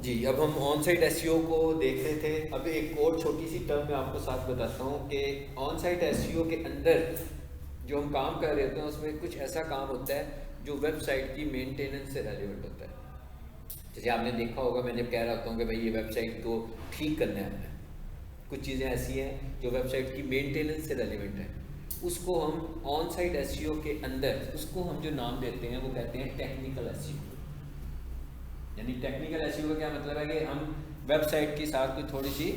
जी, अब हम on site SEO को देख रहे थे। अब एक और छोटी सी टर्म मैं आपको साथ बताता हूँ कि ऑन साइट एसईओ के अंदर जो हम काम कर रहे होते हैं उसमें कुछ ऐसा काम होता है जो वेबसाइट की मेंटेनेंस से रेलिवेंट होता है। जैसे आपने देखा होगा, मैं जब कह रहा होता हूँ कि भाई ये वेबसाइट को ठीक करना है हमने, कुछ चीज़ें ऐसी हैं जो वेबसाइट की मेंटेनेंस से रेलिवेंट है, उसको हम ऑन साइट एसईओ के अंदर उसको हम जो नाम देते हैं वो कहते हैं टेक्निकल एसईओ। यानी टेक्निकल एसईओ का क्या मतलब है कि हम वेबसाइट के साथ कोई थोड़ी सी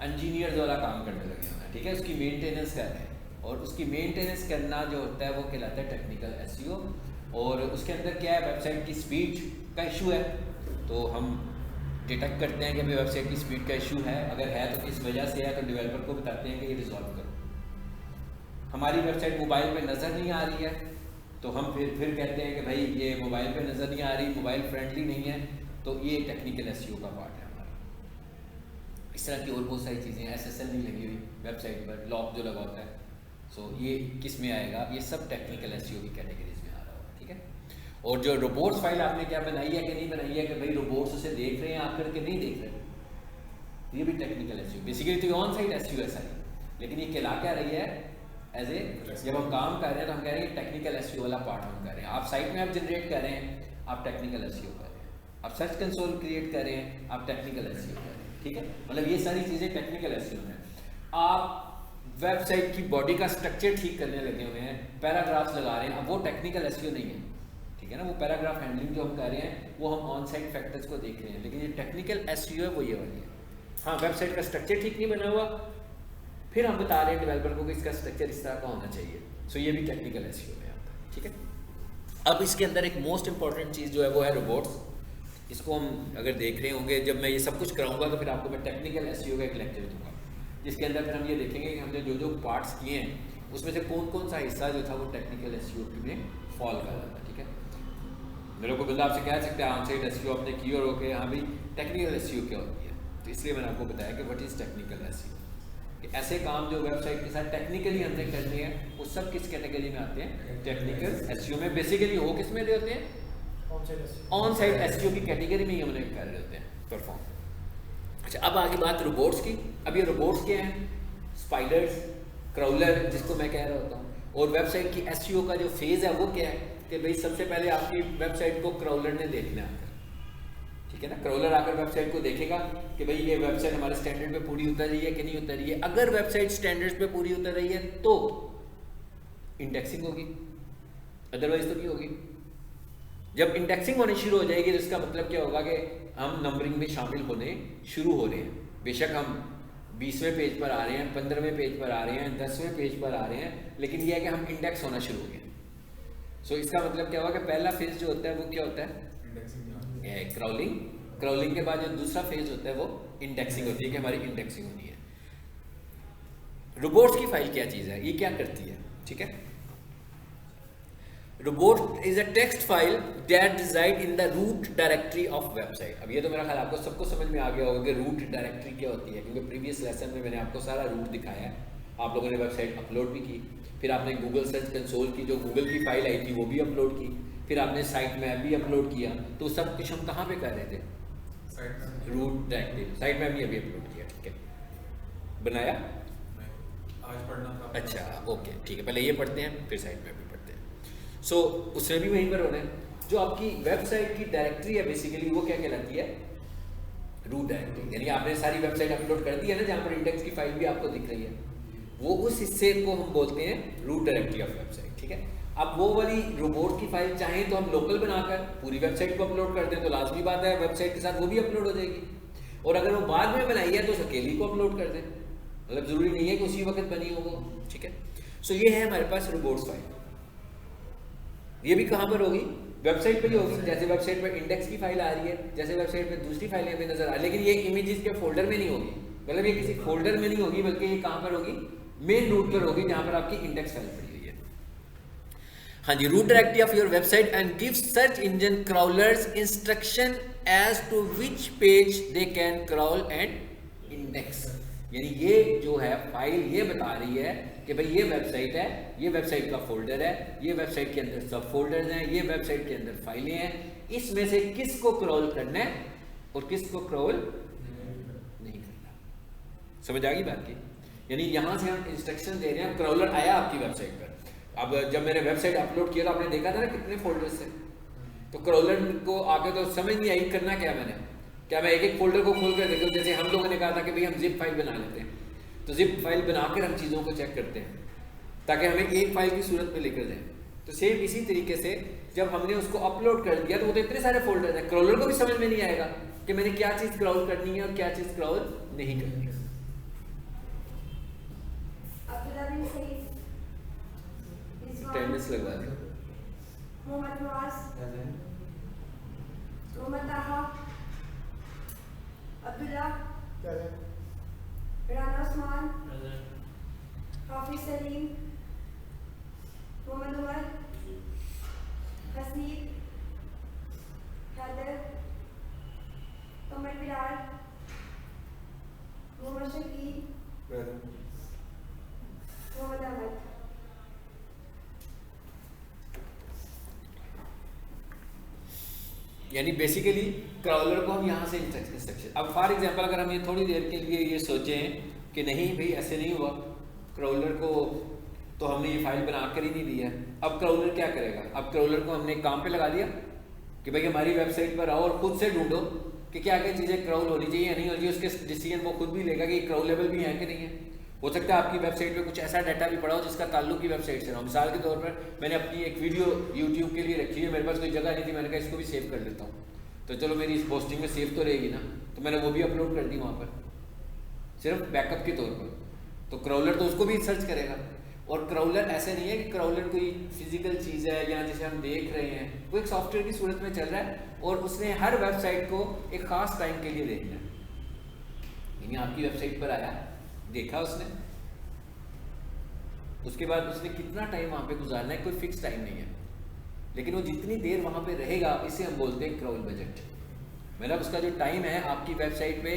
इंजीनियर्स वाला काम करने लगे हुए हैं, ठीक है, उसकी मेंटेनेंस कर रहे हैं, और उसकी मेंटेनेंस करना जो होता है वो कहलाता है टेक्निकल एसईओ। और उसके अंदर क्या है, वेबसाइट की स्पीड का इशू है तो हम डिटेक्ट करते हैं कि भाई वेबसाइट की स्पीड का इशू है, अगर है तो किस वजह से है, तो डेवलपर को बताते हैं कि ये रिजॉल्व करो। हमारी वेबसाइट मोबाइल पे नज़र नहीं आ रही है तो हम फिर कहते हैं कि भाई ये मोबाइल पे नज़र नहीं आ रही, मोबाइल फ्रेंडली नहीं है, तो ये टेक्निकल एसईओ का पार्ट है हमारा। इस तरह की और बहुत सारी चीज़ें, एसएसएल नहीं लगी हुई वेबसाइट पर, लॉक जो लगा होता है, सो ये किस में आएगा, ये सब टेक्निकल एसईओ की कैटेगरीज में आ रहा होगा, ठीक है। और जो रोबोट्स फाइल आपने क्या बनाई है कि नहीं बनाई है, कि भाई रोबोट्स उसे देख रहे हैं आप करके नहीं देख रहे, ये भी टेक्निकल एसईओ बेसिकली तो ऑन साइट एसईओ है सारी, लेकिन ये कहला क्या रही है एज ए, जब हम काम कर रहे हैं तो हम कह रहे हैं टेक्निकल एसईओ वाला पार्ट हम कर रहे हैं। आप साइट में आप जनरेट कर रहे हैं, आप टेक्निकल एसईओ कर रहे हैं, आप सर्च कंसोल क्रिएट कर रहे हैं, आप टेक्निकल एसईओ कर रहे हैं, ठीक है। मतलब ये सारी चीज़ें टेक्निकल एसईओ हैं। आप वेबसाइट की बॉडी का स्ट्रक्चर ठीक करने लगे हुए हैं, पैराग्राफ्स लगा रहे हैं, अब वो टेक्निकल एसईओ नहीं है, ठीक है ना। वो पैराग्राफ हैंडलिंग जो हम कर रहे हैं वो हम ऑन साइट फैक्टर्स को देख रहे हैं, लेकिन ये टेक्निकल एसईओ है वो ये वाली है। हाँ, वेबसाइट का स्ट्रक्चर ठीक नहीं बना हुआ, फिर हम बता रहे हैं डेवलपर को कि इसका स्ट्रक्चर इस तरह का होना चाहिए, सो ये भी टेक्निकल एसईओ में आता है, ठीक है। अब इसके अंदर एक मोस्ट इंपॉर्टेंट चीज़ जो है वो है रोबोट्स। इसको हम अगर देख रहे होंगे, जब मैं ये सब कुछ कराऊंगा तो फिर आपको मैं टेक्निकल एसईओ का एक लेक्चर दूंगा, जिसके अंदर फिर हम ये देखेंगे कि हमने जो जो पार्ट्स किए हैं उसमें से कौन कौन सा हिस्सा जो था वो टेक्निकल एसईओ में फॉल कर रहा था, ठीक है। मेरे को बंदा आपसे कह सकते हैं ऑन साइट एसईओ आपने की और ओके, हाँ भाई टेक्निकल एसईओ क्या होती है, तो इसलिए मैंने आपको बताया कि व्हाट इज़ टेक्निकल एसईओ। ऐसे काम जो वेबसाइट के साथ टेक्निकली हमने करने हैं वो सब किस कैटेगरी में आते हैं, टेक्निकल एसईओ में। बेसिकली हो किस में रहे होते हैं, ऑन साइट एसईओ की कैटेगरी में ही हमने कर रहे होते हैं परफॉर्म। अच्छा, अब आगे बात रोबोट्स की। अब ये रोबोट्स क्या हैं, स्पाइडर्स, क्राउलर जिसको मैं कह रहा होता हूँ। और वेबसाइट की एसईओ का जो फेज़ है वो क्या है कि भाई सबसे पहले आपकी वेबसाइट को क्राउलर ने देखना है, ठीक है ना। क्राउलर आकर वेबसाइट को देखेगा कि भाई ये वेबसाइट हमारे स्टैंडर्ड पे पूरी उतर रही है कि नहीं उतर रही है। अगर वेबसाइट स्टैंडर्ड्स पे पूरी उतर रही है तो इंडेक्सिंग होगी, अदरवाइज तो नहीं होगी। जब इंडेक्सिंग होनी शुरू हो जाएगी तो इसका मतलब क्या होगा कि हम नंबरिंग में शामिल होने शुरू हो रहे हैं। बेशक हम 20वें पेज पर आ रहे हैं, 15वें पेज पर आ रहे हैं, 10वें पेज पर आ रहे हैं, लेकिन यह है कि हम इंडेक्स होना शुरू हो गए। सो इसका मतलब क्या होगा कि पहला फेज जो होता है वो क्या होता है, क्राउलिंग। क्राउलिंग के बाद जो दूसरा फेज होता है वो इंडेक्सिंग होती है कि हमारी इंडेक्सिंग होनी है। रोबोट्स की फाइल क्या चीज़ है, ये क्या करती है, ठीक है। Robot is a text file that reside in the root directory of website. अब ये तो मेरा ख्याल आपको सबको समझ में आ गया होगा कि रूट डायरेक्टरी क्या होती है, क्योंकि प्रीवियस लेसन में मैंने आपको सारा रूट दिखाया है। आप लोगों ने वेबसाइट अपलोड भी की, फिर आपने गूगल सर्च कंसोल की जो गूगल की फाइल आई थी वो भी अपलोड की, फिर आपने साइट मैप भी अपलोड किया, तो सब कुछ हम कहाँ पे कर रहे थे, रूट डायरेक्टरी। साइट मैप भी अभी अपलोड किया, ठीक है, बनाया आज पढ़ना था। अच्छा ओके ठीक है, पहले ये पढ़ते हैं फिर साइट मैप भी पढ़ते हैं। सो उसमें भी वहीं पर होना है। जो आपकी वेबसाइट की डायरेक्टरी है बेसिकली वो क्या कहलाती है, रूट डायरेक्टरी। यानी आपने सारी वेबसाइट अपलोड कर दी है ना, जहाँ पर इंडेक्स की फाइल भी आपको दिख रही है, वो उस हिस्से को हम बोलते हैं रूट डायरेक्टरी ऑफ वेबसाइट, ठीक है। अब वो वाली रोबोट की फाइल चाहे तो हम लोकल बनाकर पूरी वेबसाइट को अपलोड कर दें तो लाजमी बात है वेबसाइट के साथ वो भी अपलोड हो जाएगी, और अगर वो बाद में बनाई है तो उस अकेली को अपलोड कर दें, मतलब जरूरी नहीं है कि उसी वक्त बनी हो वो, ठीक है। सो ये है हमारे पास रोबोट्स फाइल। ये भी कहाँ पर होगी, वेबसाइट पर ही होगी। जैसे वेबसाइट पर इंडेक्स की फाइल आ रही है, जैसे वेबसाइट पर दूसरी फाइलें हमें नजर आ रही है, लेकिन ये इमेजेस के फोल्डर में नहीं होगी, मतलब ये किसी फोल्डर में नहीं होगी, बल्कि ये कहाँ पर होगी, मेन रूट पर होगी जहाँ पर आपकी इंडेक्स फाइल पड़ी हुई है। हाँ जी, root directory of your website and give search engine crawlers instruction as to which page they can crawl and index. यानी ये जो है फाइल ये बता रही है कि भाई ये वेबसाइट है, ये वेबसाइट का फोल्डर है, ये वेबसाइट के अंदर सब फोल्डर्स हैं, ये वेबसाइट के अंदर फाइलें हैं, इसमें से किसको क्रॉल करना है और किसको क्रॉल नहीं करना। समझ आ गई बात की? यानी यहाँ से हम इंस्ट्रक्शन दे रहे हैं। क्रॉलर आया आपकी वेबसाइट पर, अब जब मैंने वेबसाइट अपलोड किया तो आपने देखा था ना कितने फोल्डर्स थे, तो क्रॉलर को आके तो समझ नहीं आई करना क्या मैंने, क्या मैं एक एक फोल्डर को खोल कर देखूँ? जैसे हम लोगों ने कहा था कि भाई हम जिप फाइल बना लेते हैं, तो जिप फाइल बनाकर हम चीज़ों को चेक करते हैं ताकि हमें एक फाइल की सूरत में लेकर जाए। तो सेम इसी तरीके से जब हमने उसको अपलोड कर दिया तो वो तो इतने सारे फोल्डर हैं, क्रॉलर को भी समझ में नहीं आएगा कि मैंने क्या चीज़ क्रॉल करनी है और क्या चीज़ क्रॉल नहीं करनी है। टेनिस लगवा दें। मोहम्मद नवाज, मोहम्मद ताहा, अब्दुल्ला, राना उस्मान, हाफिज सलीम, मोहम्मद उमर, हसीब, हैदर, कमर बिलाल, मोहम्मद शकील, मोहम्मद अहमद। यानी बेसिकली क्रॉलर को हम यहाँ से इंस्ट्रक्शन, अब फॉर एग्जांपल अगर हम ये थोड़ी देर के लिए ये सोचें कि नहीं भाई ऐसे नहीं हुआ, क्रॉलर को तो हमने ये फाइल बना कर ही नहीं दी है, अब क्रॉलर क्या करेगा? अब क्रॉलर को हमने काम पे लगा दिया कि भाई हमारी वेबसाइट पर आओ और खुद से ढूंढो कि क्या क्या चीज़ें क्रॉल होनी चाहिए या नहीं होनी चाहिए। उसके डिसीजन वो खुद भी लेगा कि क्रॉलेबल भी है कि नहीं है। हो सकता है आपकी वेबसाइट पे कुछ ऐसा डाटा भी पड़ा हो जिसका ताल्लुक की वेबसाइट से हो। मिसाल के तौर पर मैंने अपनी एक वीडियो यूट्यूब के लिए रखी है, मेरे पास कोई जगह नहीं थी, मैंने कहा इसको भी सेव कर लेता हूँ, तो चलो मेरी इस पोस्टिंग में सेव तो रहेगी ना, तो मैंने वो भी अपलोड कर दी वहाँ पर सिर्फ बैकअप के तौर पर। तो क्रॉलर तो उसको भी सर्च करेगा। और क्रॉलर ऐसे नहीं है कि क्रॉलर कोई फिजिकल चीज़ है या जिसे हम देख रहे हैं, वो एक सॉफ्टवेयर की सूरत में चल रहा है और उसने हर वेबसाइट को एक ख़ास टाइम के लिए देखना है। यानी आपकी वेबसाइट पर आया, देखा उसने, उसके बाद उसने कितना टाइम वहाँ पे गुजारना है, कोई फिक्स टाइम नहीं है, लेकिन वो जितनी देर वहाँ पे रहेगा इसे हम बोलते हैं क्रॉल बजट। मतलब उसका जो टाइम है आपकी वेबसाइट पे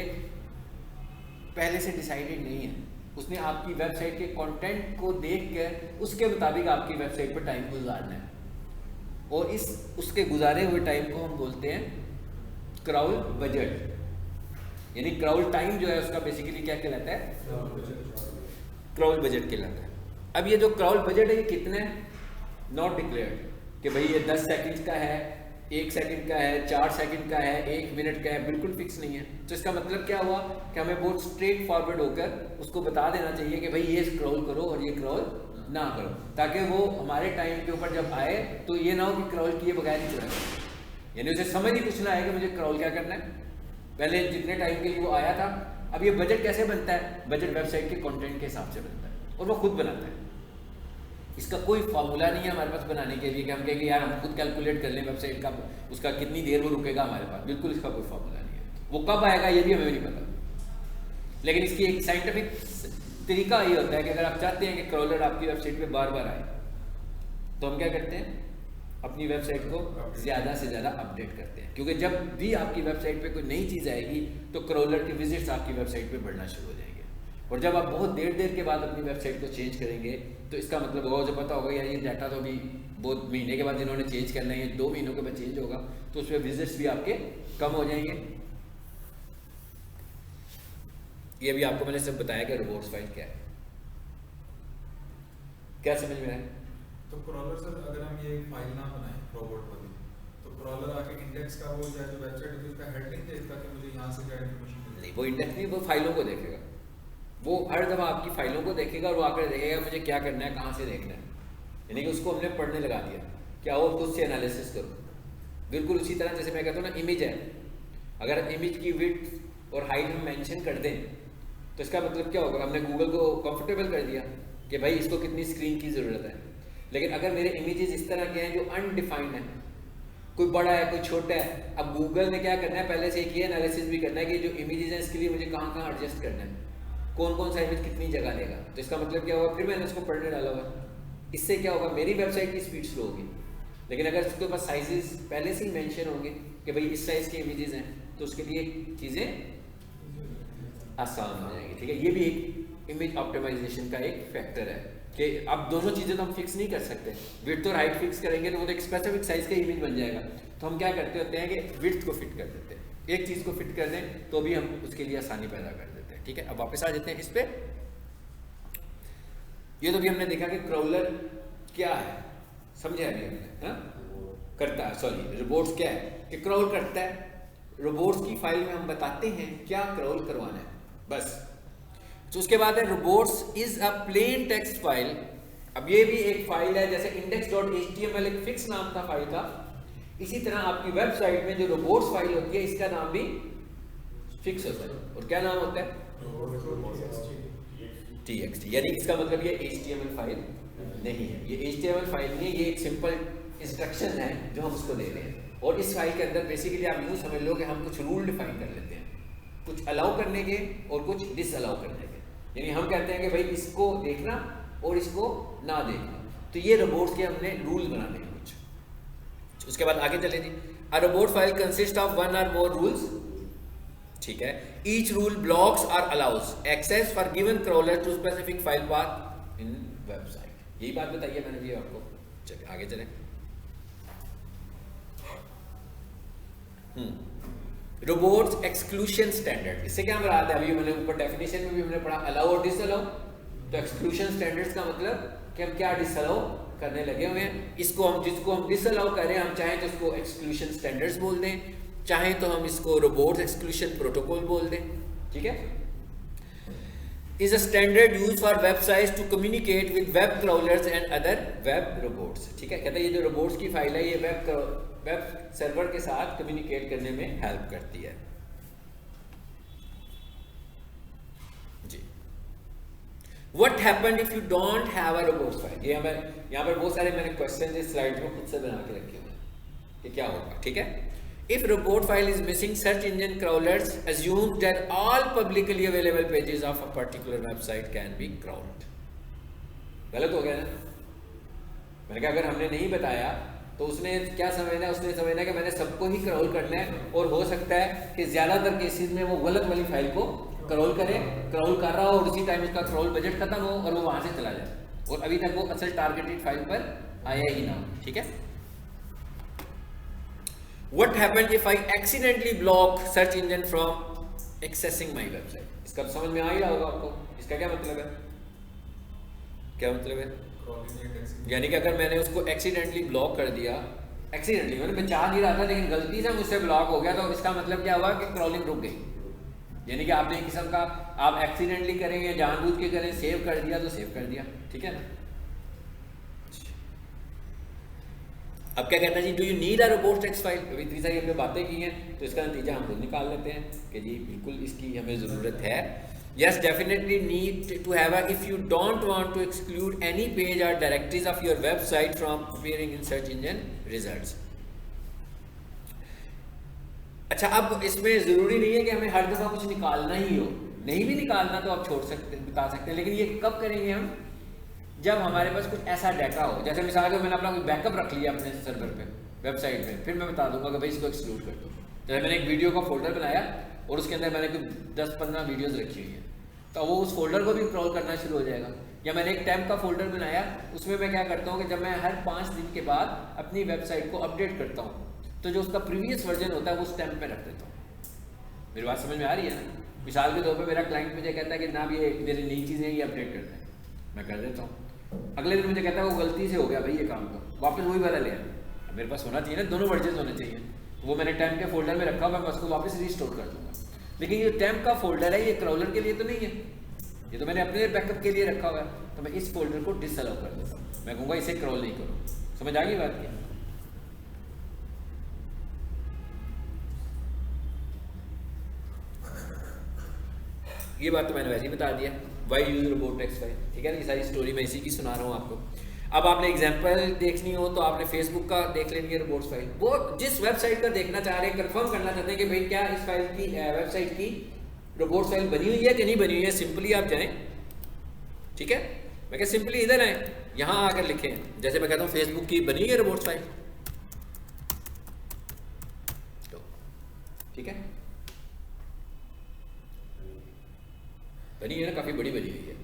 पहले से डिसाइडेड नहीं है, उसने आपकी वेबसाइट के कंटेंट को देख कर उसके मुताबिक आपकी वेबसाइट पर टाइम गुजारना है और इस उसके गुजारे हुए टाइम को हम बोलते हैं क्रॉल बजट। यानी क्रॉल टाइम जो है उसका बेसिकली क्या कहलाता है? क्रॉल बजट कहलाता है। अब ये जो क्रॉल बजट है ये कितना है? नॉट डिक्लेयर्ड कि भाई ये 10 सेकंड का है, 1 सेकंड का है, 4 सेकंड का है, 1 मिनट का है, बिल्कुल फिक्स नहीं है। तो इसका मतलब क्या हुआ कि हमें बहुत स्ट्रेट फॉरवर्ड होकर उसको बता देना चाहिए कि भाई ये स्क्रॉल करो और ये क्रॉल ना करो, ताकि वो हमारे टाइम के ऊपर जब आए तो ये ना हो कि क्रॉल किए बगैर ही चला जाए। यानी उसे समझ ही कुछ ना आए कि मुझे क्रॉल क्या करना है। पहले जितने टाइम के लिए वो आया था, अब ये बजट कैसे बनता है? बजट वेबसाइट के कंटेंट के हिसाब से बनता है और वो खुद बनाता है। इसका कोई फार्मूला नहीं है हमारे पास बनाने के लिए कि हम कहें कि यार हम खुद कैलकुलेट कर लें वेबसाइट का उसका कितनी देर वो रुकेगा हमारे पास। बिल्कुल इसका कोई फार्मूला नहीं है। वो कब आएगा ये भी हमें नहीं पता, लेकिन इसकी एक साइंटिफिक तरीका ये होता है कि अगर आप चाहते हैं कि क्रॉलर आपकी वेबसाइट पे बार बार आए तो हम क्या करते हैं? अपनी वेबसाइट को ज़्यादा से ज़्यादा अपडेट करते हैं, क्योंकि जब भी आपकी वेबसाइट पे कोई नई चीज़ आएगी तो क्रॉलर के विजिट्स आपकी वेबसाइट पे बढ़ना शुरू हो जाएंगे। और जब आप बहुत देर के बाद अपनी वेबसाइट को चेंज करेंगे तो इसका मतलब होगा, जो पता होगा यार ये डाटा तो अभी बहुत महीने के बाद जिन्होंने चेंज करना है, 2 महीनों के बाद चेंज होगा, तो उसमें विजिट्स भी आपके कम हो जाएंगे। ये भी आपको मैंने सब बताया कि रिवॉर्ड्स फाइल क्या है। क्या समझ में आया? तो क्रॉलर सर अगर हम ये फाइल ना बनाएं रोबोट वाली, तो क्रॉलर आके इंडेक्स का वो जो वेबसाइट है उसका हेडिंग देखता कि मुझे यहाँ से क्या इन्फॉर्मेशन मिलेगी? नहीं, वो इंडेक्स नहीं, वो फाइलों को देखेगा। वो हर दफ़ा आपकी फाइलों को देखेगा और वो आकर देखेगा मुझे क्या करना है, कहाँ से देखना है। यानी कि उसको हमने पढ़ने लगा दिया कि आओ खुद से एनालिसिस करो। बिल्कुल उसी तरह जैसे मैं कहता हूँ ना, इमेज है, अगर इमेज की विड्थ और हाइट हम मेंशन कर दें तो इसका मतलब क्या होगा? हमने गूगल को कंफर्टेबल कर दिया कि भाई इसको कितनी स्क्रीन की ज़रूरत है। लेकिन अगर मेरे इमेजेस इस तरह के हैं जो अनडिफाइंड है, कोई बड़ा है कोई छोटा है, अब गूगल ने क्या करना है, पहले से एक ये एनालिसिस भी करना है कि जो इमेजेस हैं इसके लिए मुझे कहाँ कहाँ एडजस्ट करना है, कौन कौन सा इमेज कितनी जगह लेगा। तो इसका मतलब क्या होगा? फिर मैंने उसको पढ़ने डाला हुआ, इससे क्या होगा? मेरी वेबसाइट की स्पीड स्लो होगी। लेकिन अगर उसके पास साइजेस पहले से ही मेंशन होंगे कि भाई इस साइज़ के इमेजेस हैं तो उसके लिए चीज़ें आसान हो जाएंगी। ठीक है, ये भी एक इमेज ऑप्टिमाइजेशन का एक फैक्टर है कि अब दोनों चीज़ें तो हम फिक्स नहीं कर सकते। विड्थ और हाइट फिक्स करेंगे तो वो तो एक स्पेसिफिक साइज का इमेज बन जाएगा। तो हम क्या करते होते हैं कि विड्थ को फिट कर देते हैं, एक चीज़ को फिट कर दें तो भी हम उसके लिए आसानी पैदा कर देते हैं। ठीक है, अब वापस आ जाते हैं इस पर। ये तो भी हमने देखा कि क्रॉलर क्या है, समझे अभी हमने, हाँ करता है, सॉरी रोबोट्स क्या है कि क्रॉल करता है। रोबोट्स की फाइल में हम बताते हैं क्या क्रॉल करवाना है, बस। तो उसके बाद है robots is a plain text file. अब ये भी एक फाइल है, जैसे index.html एक फिक्स नाम था फाइल का, इसी तरह आपकी वेबसाइट में जो रोबोट्स फाइल होती है इसका नाम भी फिक्स होता है। और क्या नाम होता है? txt। यानी इसका मतलब ये HTML फाइल नहीं है, ये HTML फाइल नहीं है, ये एक सिंपल इंस्ट्रक्शन है जो हम उसको दे रहे हैं। और इस फाइल के अंदर बेसिकली आप यूँ समझ लो कि हम कुछ रूल डिफाइन कर लेते हैं, कुछ अलाउ करने के और कुछ डिसअलाउ करने के। यानी हम कहते हैं कि भाई इसको देखना और इसको ना देखना, तो ये रोबोट्स के हमने रूल बनाने हैं कुछ। उसके बाद आगे चले जी। A robot file consist of one or more rules. ठीक है, each rule blocks or allows access for given crawler to specific file path in website. यही बात बताइए मैंने भी आपको। चलिए आगे चलें। रोबोट्स एक्सक्लूशन स्टैंडर्ड, इससे क्या मराद है? अभी मैंने ऊपर डेफिनेशन में भी हमने पढ़ा अलाउ और डिसअलाउ। तो एक्सक्लूशन स्टैंडर्ड्स का मतलब कि हम क्या डिसअलाउ करने लगे हुए हैं। इसको हम जिसको हम डिसअलाउ करें, हम चाहें तो इसको एक्सक्लूशन स्टैंडर्ड्स बोल दें, चाहें तो हम इसको रोबोट्स एक्सक्लूशन प्रोटोकॉल बोल दें। ठीक है, is a standard used for websites to communicate with web crawlers and other web robots। ठीक है, कहते हैं ये जो रोबोट्स की फाइल है ये वेब सर्वर के साथ कम्युनिकेट करने में हेल्प करती है जी। What happened if you don't have a robots file? ये हमें यहाँ पर बहुत सारे मैंने क्वेश्चन इस स्लाइड में खुद से बना के रखे हुए हैं कि क्या होगा। ठीक है, if robot file is missing, search engine crawlers assume that all publicly available pages of a particular website can be crawled। गलत हो गया ना? मैंने कहा अगर हमने नहीं बताया तो उसने क्या समझना है? उसने समझना है कि मैंने सबको ही क्रॉल करना है, और हो सकता है कि ज़्यादातर केसेस में वो गलत वाली फाइल को क्रॉल करे, क्रॉल कर रहा हो और उसी टाइम उसका क्रॉल बजट खत्म हो और वो वहाँ से चला जाए, और अभी तक वो असल टारगेटेड फाइल पर आया ही ना। ठीक है, What happened if I accidentally block search engine from accessing my website? इसका समझ में आ ही रहा होगा आपको, इसका क्या मतलब है? क्या मतलब है? यानी कि अगर मैंने उसको एक्सीडेंटली ब्लॉक कर दिया, एक्सीडेंटली मैंने मैं चाह नहीं रहा था लेकिन गलती से मुझसे ब्लॉक हो गया, तो इसका मतलब क्या हुआ कि क्रॉलिंग रुक गई। यानी कि आपने एक किस्म का, आप एक्सीडेंटली करें या जानबूझ के करें, सेव कर दिया तो सेव कर दिया। ठीक है ना? अब क्या कहता है जी, do you need a robot text file? अभी इतनी सारी हमने बातें की हैं तो इसका नतीजा हम खुद निकाल लेते हैं कि जी बिल्कुल इसकी हमें ज़रूरत है। Yes definitely need to have a, if you don't want to exclude any page or directories of your website from appearing in search engine results. अच्छा, अब इसमें ज़रूरी नहीं है कि हमें हर दफ़ा कुछ निकालना ही हो, नहीं भी निकालना तो आप छोड़ सकते, बता सकते हैं, लेकिन ये कब करेंगे हम? जब हमारे पास कुछ ऐसा डाटा हो, जैसे मिसाल के मैंने अपना कोई बैकअप रख लिया अपने सर्वर पे, वेबसाइट पे, फिर मैं बता दूंगा कि भाई इसको एक्सक्लूड कर दो। जैसे मैंने एक वीडियो का फोल्डर बनाया और उसके अंदर मैंने कोई 10-15 वीडियोस रखी हुई है, तो वो उस फोल्डर को भी क्रॉल करना शुरू हो जाएगा। या मैंने एक टैब का फोल्डर बनाया, उसमें मैं क्या करता हूँ कि जब मैं हर 5 दिन के बाद अपनी वेबसाइट को अपडेट करता हूँ, तो जो उसका प्रीवियस वर्जन होता है वो उस टैब में रख देता हूँ। मेरी बात समझ में आ रही है ना? मिसाल के तौर पर मेरा क्लाइंट मुझे कहता है कि ना ये मेरी नई चीज़ें ये अपडेट करते हैं, मैं कर देता हूँ। अगले दिन मुझे कहता है वो गलती से हो गया भाई ये काम, तो वापस वही वाला ले आया। मेरे पास होना चाहिए ना, दोनों वर्जन होने चाहिए। वो मैंने टैम्प के फोल्डर में रखा हुआ, मैं उसको वापस रिस्टोर कर दूंगा। लेकिन ये टैम्प का फोल्डर है, ये क्रॉलर के लिए तो नहीं है, ये तो मैंने अपने बैकअप के लिए रखा हुआ है, तो मैं इस फोल्डर को डिसअलाउ कर देता हूँ। मैं कहूँगा इसे क्रॉल नहीं करो। समझ आ गई बात की? ये बात तो मैंने वैसे ही बता दिया, why use robot text file. ठीक है ना, ये सारी स्टोरी मैं इसी की सुना रहा हूँ आपको। अब आपने एग्जांपल देखनी हो तो आपने फेसबुक का देख लेंगे रोबोट्स फाइल। वो जिस वेबसाइट का देखना चाह रहे हैं, कंफर्म करना चाहते हैं कि भाई क्या इस फाइल की वेबसाइट की रोबोट्स फाइल बनी हुई है कि नहीं बनी हुई है, सिंपली आप जाएं। ठीक है, मैं क्या सिंपली इधर आए, यहाँ आकर लिखें, जैसे मैं कहता हूँ फेसबुक की बनी हुई है रोबोट्स फाइल, तो ठीक है। बनी है ना, काफ़ी बड़ी बनी हुई है।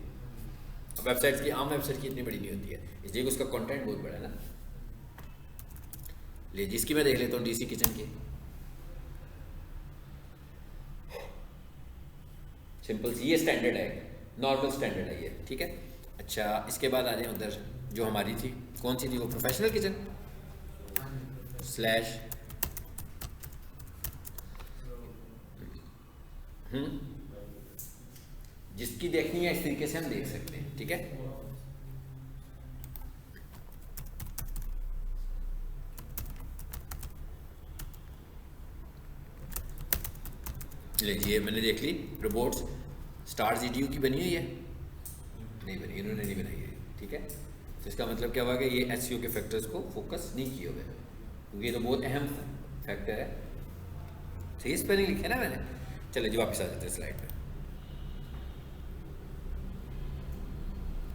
अब वेबसाइट्स की, आम वेबसाइट की इतनी बड़ी नहीं होती है, इसलिए उसका कंटेंट बहुत बड़ा है ना। ले जिसकी मैं देख लेता हूँ DC किचन की, सिंपल सी, ये स्टैंडर्ड है, नॉर्मल स्टैंडर्ड है ये, ठीक है। अच्छा, इसके बाद आ जाए उधर जो हमारी थी, कौन सी थी वो, प्रोफेशनल किचन स्लैश जिसकी देखनी है इस तरीके से हम देख सकते हैं, ठीक है। लीजिए मैंने देख ली, रोबोट्स स्टार GTU की बनी हुई है, नहीं बनी, इन्होंने नहीं बनाई है, ठीक है। तो इसका मतलब क्या हुआ कि ये SEO के फैक्टर्स को फोकस नहीं किए हुए, क्योंकि ये तो बहुत अहम फैक्टर है। सही स्पेलिंग लिखे ना मैंने। चले जी वापस आ जाते हैं स्लाइड पे।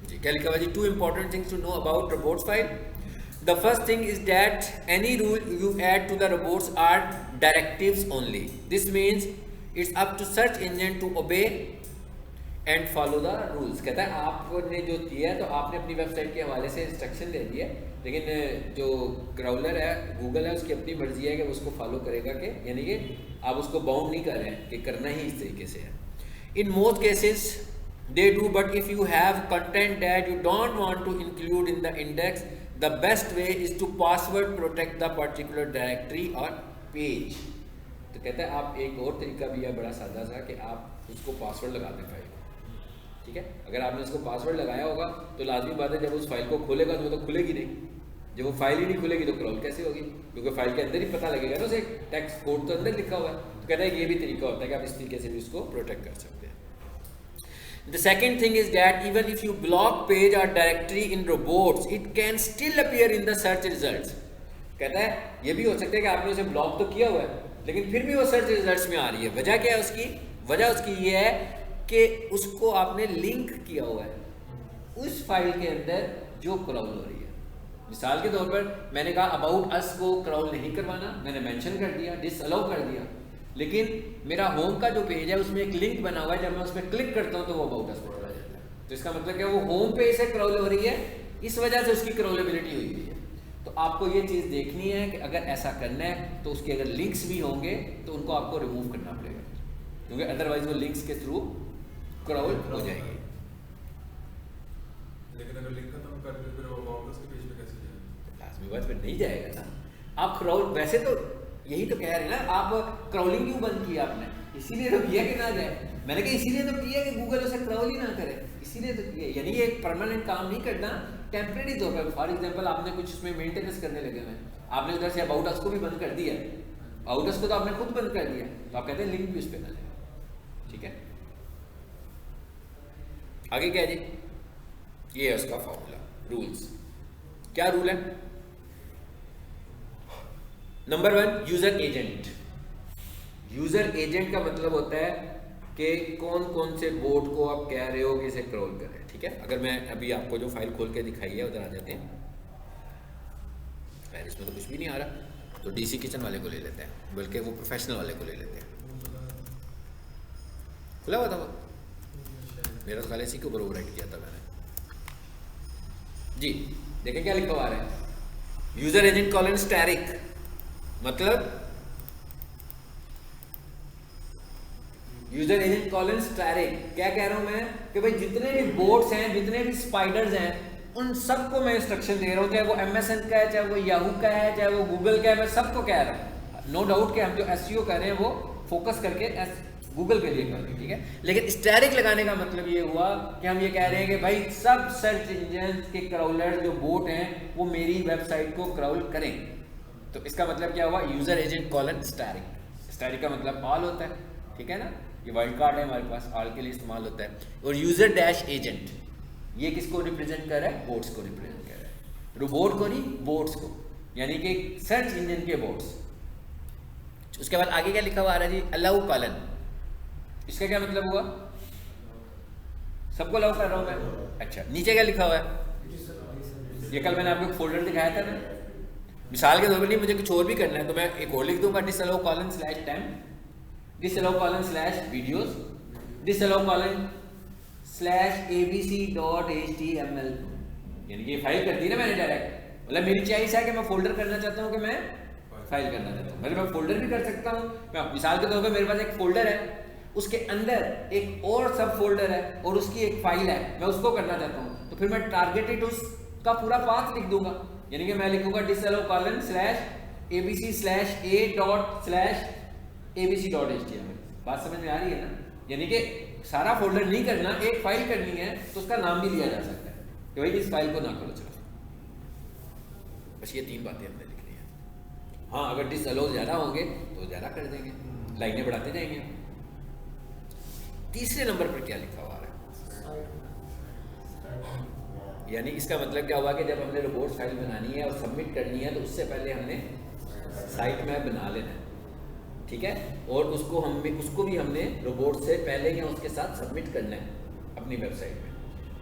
जी क्या लिखा हुआ जी, 2 important things to know about robots file. The first thing is that any rule you add to the robots are directives only. This means it's up to search engine to obey and follow the rules. कहता है आपने जो किया है तो आपने अपनी website के हवाले से इंस्ट्रक्शन दे दिया, लेकिन जो क्राउलर है, गूगल है, उसकी अपनी मर्जी है कि वो उसको फॉलो करेगा कि, यानी कि आप उसको बाउंड नहीं कर रहे हैं कि करना ही इस तरीके से है। In most cases they do, but if you have content that you don't want to include in the index, the best way is to password protect the particular directory or page. तो कहता है आप एक और तरीका भी है बड़ा सादा सा कि आप उसको पासवर्ड लगा दें फाइल को, ठीक है। अगर आपने उसको पासवर्ड लगाया होगा तो लाजमी बात है जब उस फाइल को खोलेगा तो खुलेगी नहीं, जब वो फाइल ही नहीं खुलेगी तो क्रॉल कैसे होगी, क्योंकि फाइल के अंदर ही पता लगेगा ना, उसे टेक्स्ट कोड तो अंदर लिखा हुआ है। तो कहता है ये भी तरीका होता है कि आप इस तरीके से भी उसको प्रोटेक्ट कर सकते हैं। The second thing is that even if you block page or directory in robots, it can still appear in the search results. कहता है ये भी हो सकता है कि आपने उसे ब्लॉक तो किया हुआ है लेकिन फिर भी वो सर्च रिजल्ट्स में आ रही है। वजह क्या है उसकी? वजह उसकी ये है कि उसको आपने लिंक किया हुआ है उस फाइल के अंदर जो क्रॉल हो रही है। मिसाल के तौर पर मैंने कहा अबाउट अस को क्रॉल नहीं करवाना, मैंने मेंशन कर दिया, डिसअलाउ कर दिया, लेकिन मेरा होम का जो पेज है उसमें एक लिंक बना हुआ है, जब मैं उस पर क्लिक करता हूँ तो वो अबाउट अस पे चला जाता है। तो इसका मतलब क्या, वो होम पेज से क्रॉल हो रही है, इस वजह से उसकी क्रॉलेबिलिटी हुई है। तो आपको ये चीज़ देखनी है कि अगर ऐसा करना है तो उसके अगर लिंक्स भी होंगे तो उनको आपको रिमूव करना पड़ेगा, क्योंकि अदरवाइज वो लिंक्स के थ्रू क्रॉल हो जाएगी। लेकिन अगर लिंक खत्म कर दे फिर वो अबाउट अस के पेज पे कैसे जाएगा? लाजमी बात फिर नहीं जाएगा ना। आप क्रॉल वैसे तो यही तो कह रहे हैं ना, आप क्रॉलिंग क्यों बंद किया आपने? इसीलिए तो किया कि ना जाए। मैंने कहा इसीलिए तो किया कि गूगल उसे क्रॉल ही ना करे, इसीलिए तो किया। यानी ये एक परमानेंट काम नहीं करना, टेम्परेरी तौर पर। फॉर एग्जांपल आपने कुछ उसमें मेंटेनेंस करने लगे हुए, आपने उधर से अबाउट अस को भी बंद कर दिया, अबाउट अस को तो आपने खुद बंद कर दिया, तो आप कहते हैं लिंक भी उस पर ना जाए, ठीक है। आगे क्या है जी, ये है उसका फॉर्मूला, रूल्स। क्या रूल है? Number 1, user agent. User agent का मतलब होता है कि कौन कौन से बोर्ड को आप कह रहे हो कि इसे क्रॉल करें, ठीक है। अगर मैं अभी आपको जो फाइल खोल के दिखाई है उधर आ जाते हैं, खैर इसमें तो कुछ भी नहीं आ रहा, तो DC किचन वाले को ले लेते हैं, बल्कि वो प्रोफेशनल वाले को ले लेते हैं। खुला हुआ था वो, मेरा तो खाली इसी के ऊपर ओवरराइट किया था मैंने जी। देखें क्या लिखा हुआ है, यूजर एजेंट कॉलन स्टैरिक, मतलब यूजर एजेंट कॉलन स्टैरिक। क्या कह रहा हूं मैं कि भाई जितने भी बोट्स हैं, जितने भी स्पाइडर्स हैं, उन सबको मैं इंस्ट्रक्शन दे रहा हूं, चाहे वो MSN का है, चाहे वो याहू का है, चाहे वो गूगल का है, मैं सबको कह रहा हूं। नो डाउट कि हम जो SEO कर रहे हैं वो फोकस करके गूगल के लिए कर रहे हैं, ठीक है। लेकिन स्टैरिक लगाने का मतलब ये हुआ कि हम ये कह रहे हैं कि भाई सब सर्च इंजन के क्राउलर जो बोट हैं वो मेरी वेबसाइट को क्राउल करें। तो इसका मतलब क्या हुआ, user agent colon asterisk. Asterisk का मतलब ऑल होता है, ठीक है ना, ये वाइल्ड कार्ड है हमारे पास, ऑल के लिए इस्तेमाल होता है। और यूजर डैश एजेंट, ये किसको रिप्रेजेंट कर रहा है? बोट्स को रिप्रेजेंट कर रहा है, रोबोट को नहीं, बोट्स को, यानी कि सर्च इंजन के बोट्स। उसके बाद आगे क्या लिखा हुआ आ रहा है जी, अलाउ कॉलन। इसका क्या मतलब हुआ? सबको अलाउ कर रहा हूं मैं। अच्छा, नीचे क्या लिखा हुआ है? ये कल मैंने आपको एक फोल्डर दिखाया था ना, मिसाल के तौर पर नहीं, मुझे कुछ और भी करना है तो मैं एक और लिख दूंगा, disallow colon /10, disallow colon /videos, disallow colon /abc.html, यानी कि ये फाइल कर दी ना मैंने डायरेक्ट। मतलब मेरी चॉइस है कि मैं फोल्डर करना चाहता हूँ कि मैं फाइल करना चाहता हूँ। मतलब मैं फोल्डर भी कर सकता हूँ। मैं मिसाल के तौर पे मेरे पास एक फोल्डर है, उसके अंदर एक और सब फोल्डर है और उसकी एक फाइल है, मैं उसको करना चाहता हूँ, तो फिर मैं टारगेटेड उसका पूरा पाथ लिख दूंगा। यानी कि मैं लिखूंगा disallow:/abc/a./abc.html। बात समझ में आ रही है ना? यानी कि सारा फोल्डर नहीं करना, एक फाइल करनी है तो उसका नाम भी लिया जा सकता है कि भाई इस फाइल को ना करो। चलो बस ये 3 बातें हमने लिखनी है। हाँ, अगर डिसअलो ज्यादा होंगे तो ज्यादा कर देंगे, लाइनें बढ़ाते जाएंगे। तीसरे नंबर पर क्या लिखा हुआ है? यानी इसका मतलब क्या हुआ कि जब हमने रिपोर्ट फाइल बनानी है और सबमिट करनी है तो उससे पहले हमने साइट मैप बना लेना है, ठीक है? और उसको भी हमने रोबोट से पहले या उसके साथ सबमिट करना है अपनी वेबसाइट में।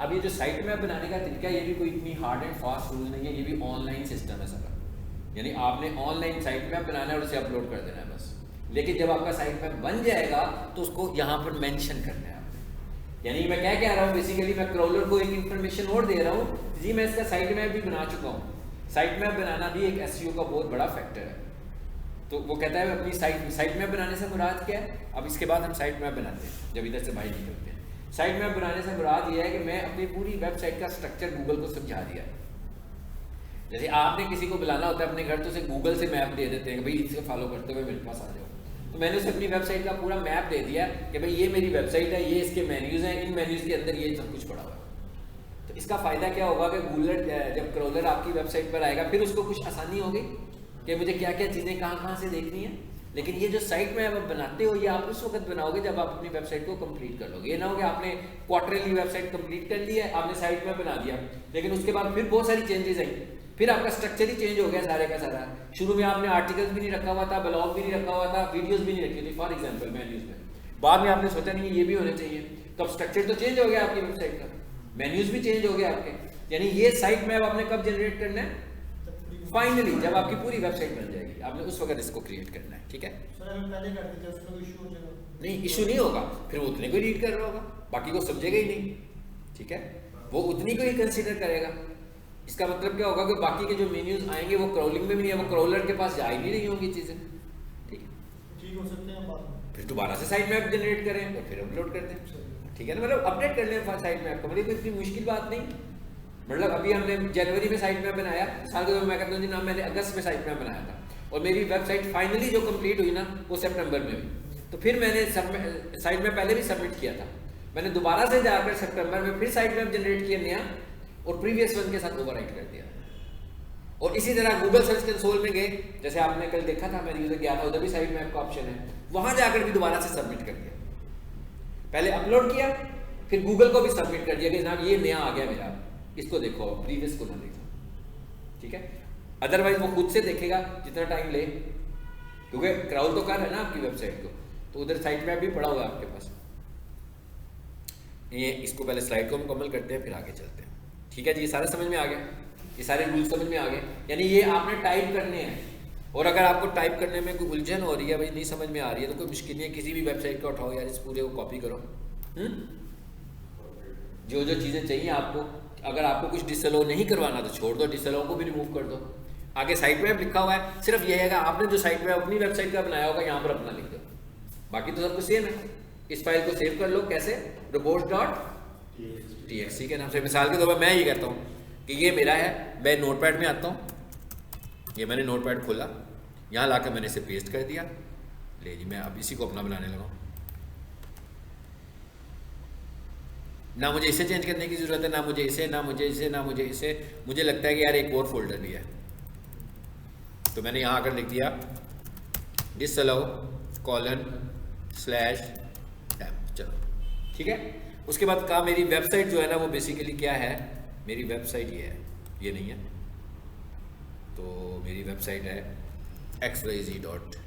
अब ये जो साइट मैप बनाने का तरीका, ये भी कोई इतनी हार्ड एंड फास्ट रूल नहीं है, ये भी ऑनलाइन सिस्टम है सारा। यानी आपने ऑनलाइन साइट मैप बनाना है और उसे अपलोड कर देना है बस। लेकिन जब आपका साइट मैप बन जाएगा तो उसको यहाँ पर मेंशन करना है आपने। यानी मैं क्या कह रहा हूँ, बेसिकली मैं क्रॉलर को एक इन्फॉर्मेशन और दे रहा हूँ जी, मैं इसका साइट मैप भी बना चुका हूँ। साइट मैप बनाना भी एक एसईओ का बहुत बड़ा फैक्टर है। तो वो कहता है अपनी साइट मैप बनाने से मुराद क्या है? अब इसके बाद हम साइट मैप बनाते हैं जब इधर से बाहर निकलते हैं। साइट मैप बनाने से मुराद ये है कि मैं अपनी पूरी वेबसाइट का स्ट्रक्चर गूगल को समझा दिया। जैसे आपने किसी को बुलाना होता है अपने घर, तो उसे गूगल से मैप दे देते हैं कि भाई इसे फॉलो करते हुए मेरे पास आ जाओ। तो मैंने उसे अपनी वेबसाइट का पूरा मैप दे दिया कि भाई ये मेरी वेबसाइट है, ये इसके मेन्यूज़ हैं, इन मेन्यूज़ के अंदर ये सब कुछ पड़ा हुआ है। तो इसका फ़ायदा क्या होगा कि गूगल जब क्रॉलर आपकी वेबसाइट पर आएगा फिर उसको कुछ आसानी होगी कि मुझे क्या क्या चीज़ें कहाँ से देखनी है। लेकिन ये जो साइट मैप आप बनाते हो, ये आप उस वक्त बनाओगे जब आप अपनी वेबसाइट को कंप्लीट कर लोगे। ये ना हो कि आपने क्वार्टरली वेबसाइट कंप्लीट कर ली है, आपने साइट मैप बना दिया, लेकिन उसके बाद फिर बहुत सारी चेंजेस आई, फिर आपका स्ट्रक्चर ही चेंज हो गया सारे का सारा। शुरू में आपने आर्टिकल्स भी नहीं रखा हुआ था, ब्लॉग भी नहीं रखा हुआ था, वीडियोस भी नहीं रखी थी फॉर एग्जांपल मेन्यूज में। बाद में आपने सोचा नहीं ये भी होने चाहिए, तो अब स्ट्रक्चर तो चेंज हो गया आपकी वेबसाइट का, मेन्यूज भी चेंज हो गया आपके। यानी ये साइट मैप आपने कब जनरेट करना है? फाइनली जब आपकी पूरी वेबसाइट बन जाएगी, आपने उस वक्त इसको क्रिएट करना है, ठीक है? नहीं, इशू नहीं होगा, फिर वो उतने को रीड कर रहा होगा, बाकी को समझेगा ही नहीं, ठीक है? वो उतनी को ही कंसीडर करेगा। इसका मतलब क्या होगा कि बाकी के जो मेन्यूज आएंगे वो क्रॉलिंग में भी नहीं है, वो क्रॉलर के पास जा ही नहीं रही होंगी चीज़ें, ठीक है? ठीक हो सकते हैं बाद में, फिर दोबारा से साइट मैप जनरेट करें और फिर अपलोड कर दें, ठीक है ना? मतलब अपडेट कर लें साइट मैप को, मतलब इतनी मुश्किल बात नहीं। मतलब अभी हमने जनवरी में साइट मैप बनाया, साल के मैं कहता हूँ जी ना, मैंने अगस्त में साइट मैप बनाया था और मेरी वेबसाइट फाइनली जो कंप्लीट हुई ना वो सितंबर में हुई। तो फिर मैंने साइट मैप पहले भी सबमिट किया था, मैंने दोबारा से जाकर सितंबर में फिर साइट मैप जनरेट किया नया और प्रीवियस वन के साथ ओवरराइट कर दिया। और इसी तरह गूगल सर्च कंसोल में गए, जैसे आपने कल देखा था, मैं यूजर गया था, उधर भी साइट मैप का ऑप्शन है, वहां जाकर भी दोबारा से सबमिट कर दिया। पहले अपलोड किया, फिर गूगल को भी सबमिट कर दिया कि जनाब ये नया आ गया मेरा, इसको देखो, प्रीवियस को ना देखो, ठीक है? अदरवाइज वो खुद से देखेगा जितना टाइम ले, क्योंकि क्राउल तो कर है ना आपकी वेबसाइट को, तो उधर साइट मैप भी पड़ा हुआ है आपके पास। ये इसको पहले स्लाइड को मुकम्मल करते हैं, फिर आगे चलते हैं, ठीक है जी? ये सारे समझ में आ गए, ये सारे रूल समझ में आ गए। यानी ये आपने टाइप करने हैं, और अगर आपको टाइप करने में कोई उलझन हो रही है, भाई नहीं समझ में आ रही है, तो कोई मुश्किल नहीं है, किसी भी वेबसाइट का उठाओ यार, इस पूरे को कॉपी करो, जो जो चीज़ें चाहिए आपको। अगर आपको कुछ डिसअलो नहीं करवाना तो छोड़ दो, डिसअलो को भी रिमूव कर दो। आगे साइट मैप लिखा हुआ है, सिर्फ ये है कि आपने जो साइट मैप अपनी वेबसाइट का बनाया होगा यहाँ पर अपना लिख दो, बाकी तो सब कुछ सेम है। इस फाइल को सेव कर लो, कैसे? robots.txt के नाम से। मिसाल के तौर पर मैं ये कहता हूँ कि ये मेरा है, मैं नोटपैड में आता हूँ, ये मैंने नोटपैड खोला, यहाँ लाकर मैंने इसे पेस्ट कर दिया, ले जी मैं अब इसी को अपना बनाने लगा। ना मुझे इसे चेंज करने की ज़रूरत है, ना मुझे इसे, ना मुझे इसे, ना मुझे इसे। मुझे लगता है कि यार एक और फोल्डर भी है, तो मैंने यहाँ आकर लिख दिया disallow:/tab, चलो ठीक है। उसके बाद कहा मेरी वेबसाइट जो है ना वो बेसिकली क्या है, मेरी वेबसाइट ये है, ये नहीं है, तो मेरी वेबसाइट है xyz.com।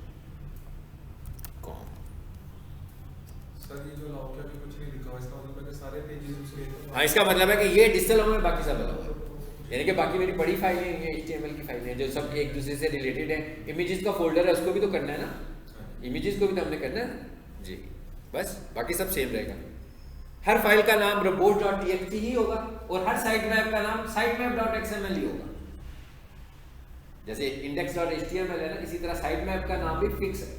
सर ये जो लॉक पे कुछ नहीं लिखा हुआ, इसका मतलब है कि सारे पेजेस उसके, हाँ, इसका मतलब है कि ये डिजिटल में बाकी सब अलग है, यानी कि बाकी मेरी बड़ी फाइलें हैं, HTML की फाइलें हैं जो सब एक दूसरे से रिलेटेड है। इमेजेस का फोल्डर है, उसको भी तो करना है ना, इमेजेस को भी तो हमने करना है जी, बस बाकी सब सेम रहेगा। हर फाइल का नाम robots.txt ही होगा और हर साइट मैप का नाम sitemap.xml ही होगा। जैसे index.html है ना, इसी तरह साइट मैप का नाम भी फिक्स है।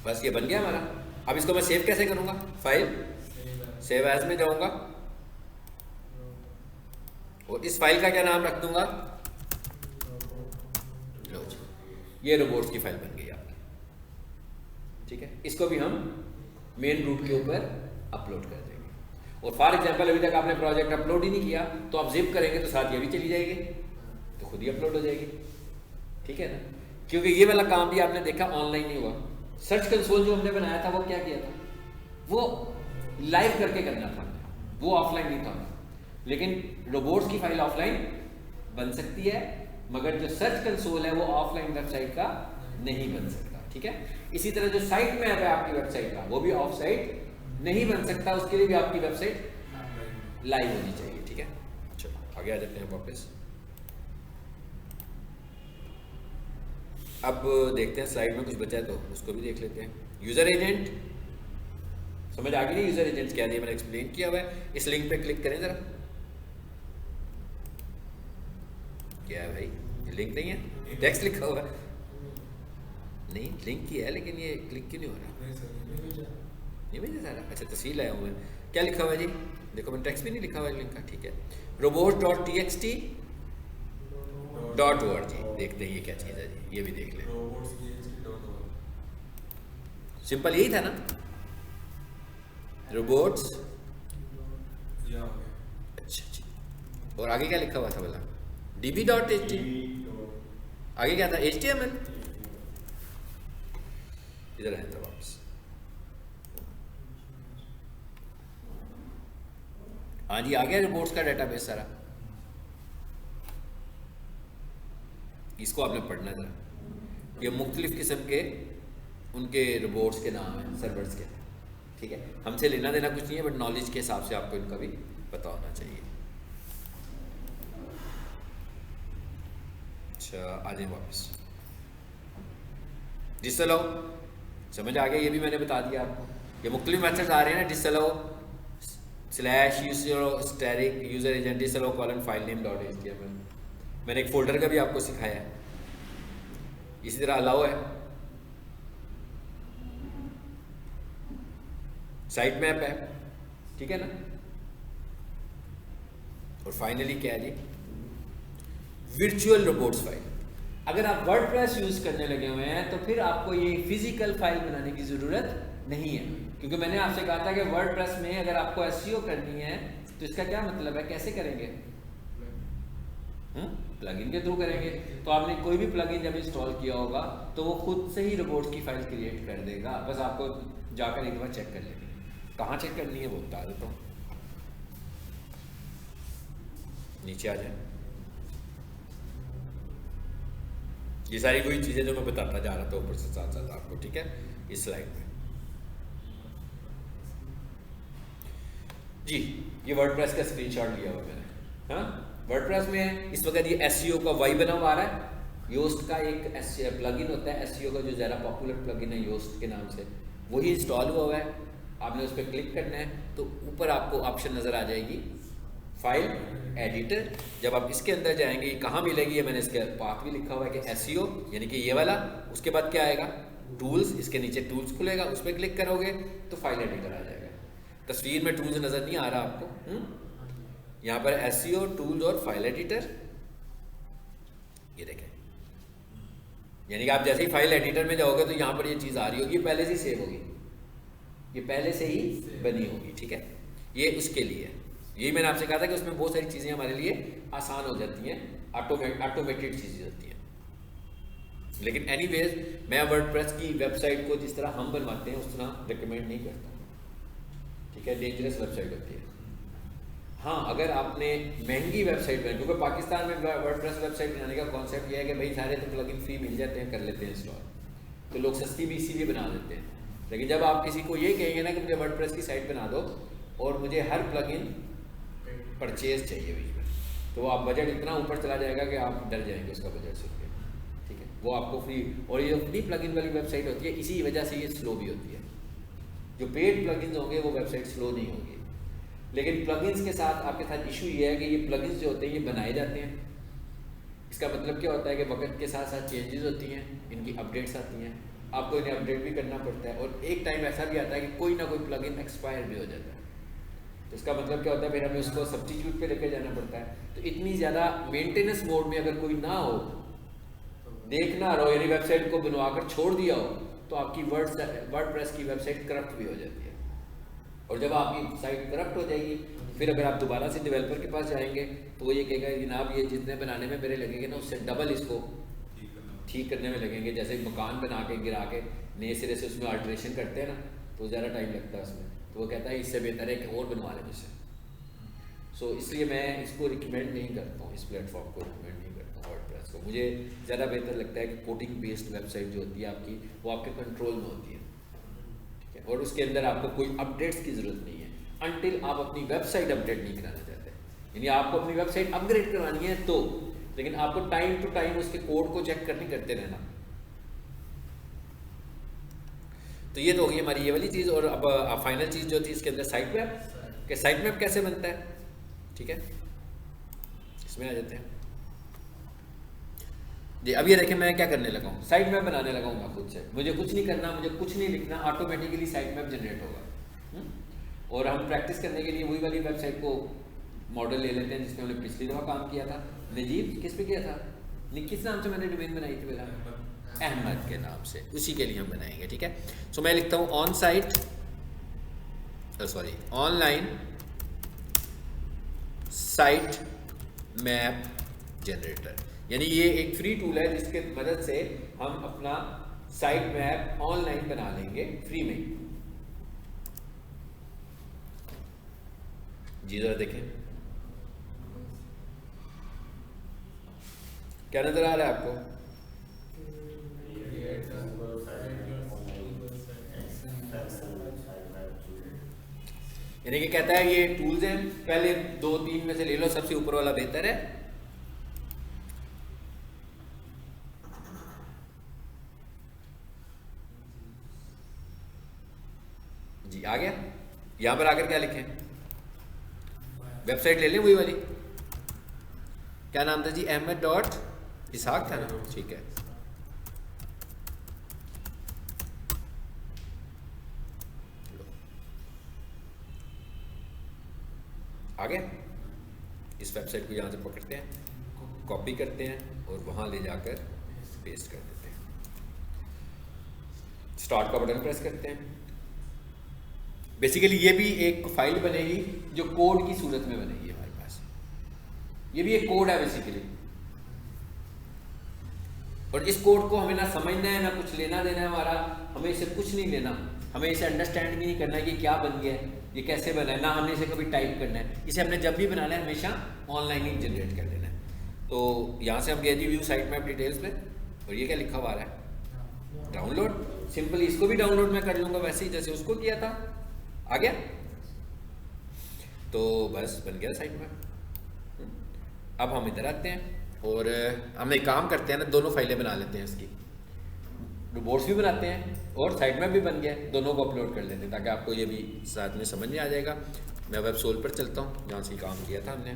बस ये बन गया हमारा। अब इसको मैं सेव कैसे करूंगा? फाइल सेव एज में जाऊंगा और इस फाइल का क्या नाम रख दूंगा? लो जी, ये रोबोट्स की फाइल बन गई आपकी। ठीक है, इसको भी हम मेन रूट के ऊपर अपलोड कर देंगे। और फॉर एग्जांपल अभी तक आपने प्रोजेक्ट अपलोड ही नहीं किया तो आप जिप करेंगे तो साथ ये भी चली जाएगी, तो खुद ही अपलोड हो जाएगी। ठीक है ना, क्योंकि ये वाला काम भी आपने देखा ऑनलाइन नहीं हुआ। सर्च कंसोल जो हमने बनाया था वो क्या किया था? वो लाइव करके करना था, वो ऑफलाइन नहीं था। लेकिन रोबोट्स की फाइल ऑफलाइन बन सकती है, मगर जो सर्च कंसोल है वो ऑफलाइन वेबसाइट का नहीं बन सकता। ठीक है, इसी तरह जो साइट मैप है आपकी वेबसाइट का वो भी ऑफ साइट नहीं बन सकता, उसके लिए भी आपकी वेबसाइट लाइव होनी चाहिए। ठीक है, चलो आगे आ जाते हैं वापस। अब देखते हैं स्लाइड में कुछ बचा है तो उसको भी देख लेते हैं। यूजर एजेंट समझ आ गई नहीं? यूजर एजेंट्स क्या है मैंने एक्सप्लेन किया हुआ है। इस लिंक पे क्लिक करें जरा। क्या है भाई, ये लिंक नहीं है, टेक्स्ट लिखा हुआ है। नहीं, लिंक की है लेकिन ये क्लिक क्यों नहीं हो रहा? ये भी सारा अच्छा तस्वीर लाया हूँ मैं। क्या लिखा हुआ है जी? देखो मैंने टेक्स्ट भी नहीं लिखा हुआ है लिंक का। ठीक है, robots.txt .org। देखते हैं ये क्या चीज़ है जी, ये भी देख लें। सिंपल यही था ना, रोबोट्स। अच्छा जी, और आगे क्या लिखा हुआ था बोला? db.ht। आगे क्या था? HTML। इधर आए तो वापस। हाँ जी, आ गया रोबोट्स का डेटाबेस सारा। इसको आपने पढ़ना जरा। ये मुख्तलिफ किस्म के उनके रोबोट्स के नाम हैं, सर्वर्स के। ठीक है, हमसे लेना देना कुछ नहीं है, बट नॉलेज के हिसाब से आपको इनका भी पता होना चाहिए। अच्छा, आ जाए वापस। डिसअलाउ समझ आ गया, ये भी मैंने बता दिया आपको। ये मुख्तलिफ मेथड्स आ रहे हैं ना, disallow slash user agent disallow colon file name dot HTML। मैंने एक फोल्डर का भी आपको सिखाया है। इसी तरह अलाउ है, साइट मैप है। ठीक है ना, और फाइनली क्या है जी? Virtual robots file. अगर आप वर्डप्रेस यूज करने लगे हुए हैं तो फिर आपको ये फिजिकल फाइल बनाने की जरूरत नहीं है, क्योंकि मैंने आपसे कहा था कि वर्डप्रेस में अगर आपको SEO करनी है तो इसका क्या मतलब है, कैसे करेंगे? प्लगइन के थ्रू करेंगे। तो आपने कोई भी प्लगइन जब इंस्टॉल किया होगा तो वो खुद से ही रोबोट्स की फाइल क्रिएट कर देगा, बस आपको जाकर एक बार चेक कर लेंगे। कहाँ चेक करनी है वो बता देता हूँ। नीचे आ जाए। ये सारी वही चीजें जो मैं बताता जा रहा था ऊपर से साथ साथ आपको। ठीक है, इस स्लाइड में जी ये वर्डप्रेस का स्क्रीनशॉट लिया हुआ मैंने। हाँ, वर्डप्रेस में इस वक्त ये SEO का वाई बना हुआ आ रहा है। योस्ट का एक प्लगइन होता है SEO का जो ज़्यादा पॉपुलर प्लगइन है योस्ट के नाम से, वही इंस्टॉल हुआ है। आपने उस पर क्लिक करना है तो ऊपर आपको ऑप्शन नज़र आ जाएगी फाइल एडिटर। जब आप इसके अंदर जाएंगे ये कहाँ मिलेगी, ये मैंने इसके पाथ भी लिखा हुआ है कि SEO यानी कि ये वाला। उसके बाद क्या आएगा? टूल्स। इसके नीचे टूल्स खुलेगा, उस पर क्लिक करोगे तो फाइल एडिटर आ जाएगा। तस्वीर में टूल्स नज़र नहीं आ रहा आपको? यहाँ पर SEO टूल्स और फाइल एडिटर, ये देखें। यानी कि आप जैसे ही फाइल एडिटर में जाओगे तो यहाँ पर ये चीज़ आ रही होगी, पहले से ही सेव होगी, ये पहले से ही बनी होगी। ठीक है, ये उसके लिए यही मैंने आपसे कहा था कि उसमें बहुत सारी चीज़ें हमारे लिए आसान हो जाती हैं, ऑटोमेटेड चीज़ें होती हैं। लेकिन एनीवेज मैं वर्डप्रेस की वेबसाइट को जिस तरह हम बनवाते हैं उस तरह रिकमेंड नहीं करता। ठीक है, डेंजरस वेबसाइट होती है। हाँ, अगर आपने महंगी वेबसाइट बनाई, क्योंकि पाकिस्तान में वर्डप्रेस वेबसाइट बनाने का कॉन्सेप्ट ये है कि भाई सारे तो प्लगइन फ्री मिल जाते हैं, कर लेते हैं इंस्टॉल, तो लोग सस्ती भी इसीलिए बना देते हैं। लेकिन जब आप किसी को ये कहेंगे ना कि मुझे वर्डप्रेस की साइट बना दो और मुझे हर प्लगइन परचेज चाहिए बीच में, तो आप बजट इतना ऊपर चला जाएगा कि आप डर जाएंगे उसका बजट सुन के। ठीक है, वो आपको फ्री, और ये फ्री प्लगइन वाली वेबसाइट होती है, इसी वजह से ये स्लो भी होती है। जो पेड प्लगइन्स होंगे वो वेबसाइट स्लो नहीं होगी। लेकिन प्लगइन्स के साथ आपके साथ इशू ये है कि ये प्लगइन्स जो होते हैं ये बनाए जाते हैं। इसका मतलब क्या होता है कि वक्त के साथ साथ चेंजेस होती हैं, इनकी अपडेट्स आती हैं, आपको इन्हें अपडेट भी करना पड़ता है। और एक टाइम ऐसा भी आता है कि कोई ना कोई प्लगइन एक्सपायर भी हो जाता है। तो इसका मतलब क्या होता है, फिर हमें उसको सब्स्टिट्यूट पे लेके जाना पड़ता है। तो इतनी ज़्यादा मेंटेनेंस मोड में अगर कोई ना हो, देखना रहो, यानी वेबसाइट को बनवाकर छोड़ दिया हो, तो आपकी वर्डप्रेस की वेबसाइट करप्ट भी हो जाती है। और जब आपकी साइट करप्ट हो जाएगी, फिर अगर आप दोबारा से डेवलपर के पास जाएंगे तो वो ये कहेगा जनाब ये जितने बनाने में मेरे लगेंगे ना उससे डबल इसको ठीक करने में लगेंगे। जैसे मकान बना के गिरा के नए सिरे से उसमें अल्ट्रेशन करते हैं ना, तो ज़्यादा टाइम लगता है उसमें। तो वो कहता है इससे बेहतर है कि और बनवा लें मुझसे। सो इसलिए मैं इसको रिकमेंड नहीं करता हूँ, इस प्लेटफॉर्म को रिकमेंड नहीं करता हूँ वर्डप्रेस को। मुझे ज़्यादा बेहतर लगता है कि कोडिंग बेस्ड वेबसाइट जो होती है आपकी, वो आपके कंट्रोल में होती है, ठीक है। और उसके अंदर आपको कोई अपडेट्स की ज़रूरत नहीं है अनटिल आप अपनी वेबसाइट अपडेट नहीं कराना चाहते। यानी आपको अपनी वेबसाइट अपग्रेड करवानी है तो, लेकिन आपको टाइम टू टाइम उसके कोड को चेक करते रहना। तो ये तो होगी हमारी ये वाली चीज़। और अब फाइनल चीज़ जो थी इसके अंदर साइट मैप, कि साइट मैप कैसे बनता है, ठीक है, इसमें आ जाते हैं जी। अब ये देखें मैं क्या करने लगा हूँ, साइट मैप बनाने लगा हूँ मैं खुद से। मुझे कुछ नहीं करना, मुझे कुछ नहीं लिखना, ऑटोमेटिकली साइट मैप जनरेट होगा। और हम प्रैक्टिस करने के लिए वही वाली वेबसाइट को मॉडल ले लेते हैं जिसमें हमने पिछली दफ़ा काम किया था। नजीब किस पे किया था, किस नाम से मैंने डोमेन बनाई थी पहला, अहमद के नाम से, उसी के लिए हम बनाएंगे, ठीक है। सो मैं लिखता हूँ on site online site map generator. यानी ये एक फ्री टूल है जिसके मदद से हम अपना साइट मैप ऑनलाइन बना लेंगे फ्री में जी। जरा देखें क्या नजर आ रहा है आपको, यानी कि कहता है ये टूल्स हैं, पहले 2-3 में से ले लो, सबसे ऊपर वाला बेहतर है। जी आ गया। यहां पर आकर क्या लिखें, वेबसाइट ले लें वही वाली, क्या नाम था जी, ahmed.ishaq था ना, ठीक है। आ गया। इस वेबसाइट को यहाँ से पकड़ते हैं, कॉपी करते हैं और वहाँ ले जाकर पेस्ट कर देते हैं। स्टार्ट का बटन प्रेस करते हैं। बेसिकली ये भी एक फाइल बनेगी जो कोड की सूरत में बनेगी हमारे पास। ये भी एक कोड है बेसिकली, और इस कोड को हमें ना समझना है ना कुछ लेना देना है हमारा, हमें इसे कुछ नहीं लेना, हमें इसे अंडरस्टैंड भी नहीं करना है कि क्या बन गया है, ये कैसे बना है, ना हमने इसे कभी टाइप करना है। इसे हमने जब भी बनाना है हमेशा ऑनलाइन ही जनरेट कर देना है। तो यहाँ से हम गए जी व्यू साइट मैप डिटेल्स पे, और ये क्या लिखा हुआ है, डाउनलोड। सिंपली इसको भी डाउनलोड मैं कर लूँगा वैसे ही जैसे उसको किया था। आ गया, तो बस बन गया साइट मैप। अब हम इधर आते हैं और हम एक काम करते हैं ना, दोनों फाइलें बना लेते हैं, इसकी रिपोर्ट्स भी बनाते हैं और साइट मैप भी बन गया, दोनों को अपलोड कर लेते हैं ताकि आपको ये भी साथ में समझ में आ जाएगा। मैं वेब सोल पर चलता हूँ जहाँ से काम किया था हमने।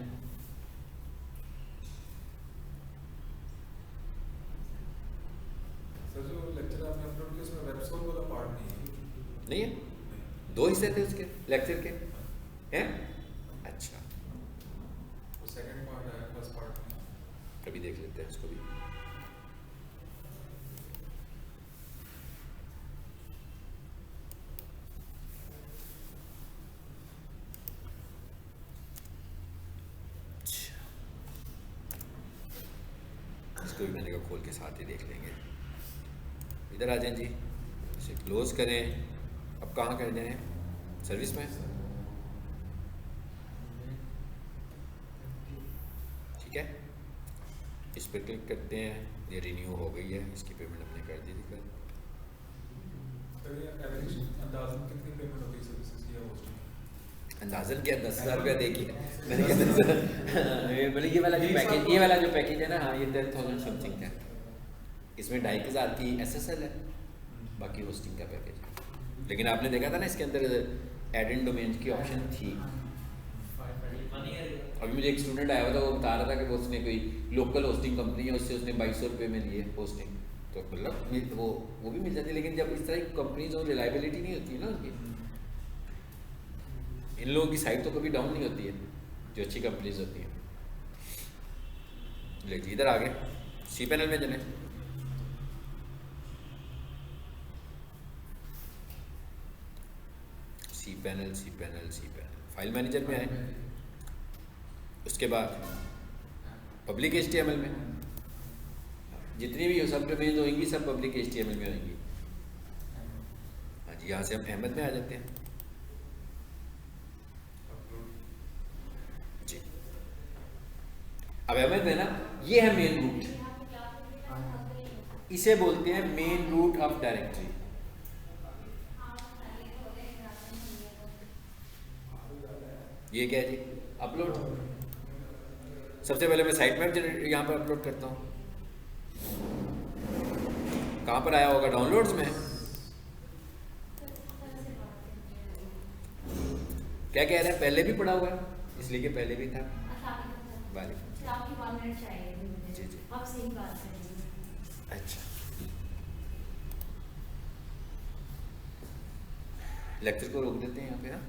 सर जो लेक्चर आपने अपलोड किया उसमें वेब सोल वाला पार्ट नहीं है, 2 हिस्से थे उसके लेक्चर के हैं। अच्छा, वो सेकंड पार्ट है, फर्स्ट पार्ट में कभी देख लेते हैं इसको भी। इसको भी मैंने कहा खोल के साथ ही देख लेंगे। इधर आ जाएं जी, इसे क्लोज करें। अब कहाँ कर जाएं, सर्विस में, ठीक है। इस पर क्लिक करते हैं, ये रिन्यू हो गई है, इसकी पेमेंट हमने कर दी थी कल। सर ये एवरेज अंदाज़न कितनी पेमेंट होती है सर्विसेज की या होस्टिंग? अंदाजन क्या 10,000 रुपया देखिए मैंने कहा बोले ये वाला जो पैकेज है ना, हाँ ये 10,000 समथिंग का। इसमें 2,500 की SSL है, बाकी होस्टिंग का पैकेज है। लेकिन आपने देखा था ना इसके अंदर ऐड इन डोमेन की ऑप्शन थी। अभी मुझे एक स्टूडेंट आया हुआ था, वो बता रहा था कि वो उसने कोई लोकल होस्टिंग कंपनी है, उससे उसने 2200 रुपये में लिए होस्टिंग। तो मतलब वो भी मिल जाती है, लेकिन जब इस तरह की कंपनीज हो रिलायबिलिटी नहीं होती है ना उसकी। इन लोगों की साइट तो कभी डाउन नहीं होती है जो अच्छी कंपनीज होती हैं। ले जी इधर आगे सी पैनल में चले। सी पैनल फाइल मैनेजर में आए। उसके बाद पब्लिक HTML में जितनी भी सब डोमेन होंगी सब पब्लिक HTML में होंगी। हाँ जी, यहाँ से हम अहमद में आ जाते हैं जी। अब अहमद में ना ये है मेन रूट, इसे बोलते हैं मेन रूट ऑफ डायरेक्टरी। ये क्या है जी? अपलोड। सबसे पहले मैं साइट मैप यहाँ पर अपलोड करता हूँ। कहाँ पर आया होगा? डाउनलोड्स में। क्या कह रहे हैं? पहले भी पड़ा हुआ है, इसलिए कि पहले भी था। जी जी अच्छा, लेक्चर को रोक देते हैं यहाँ पे। हाँ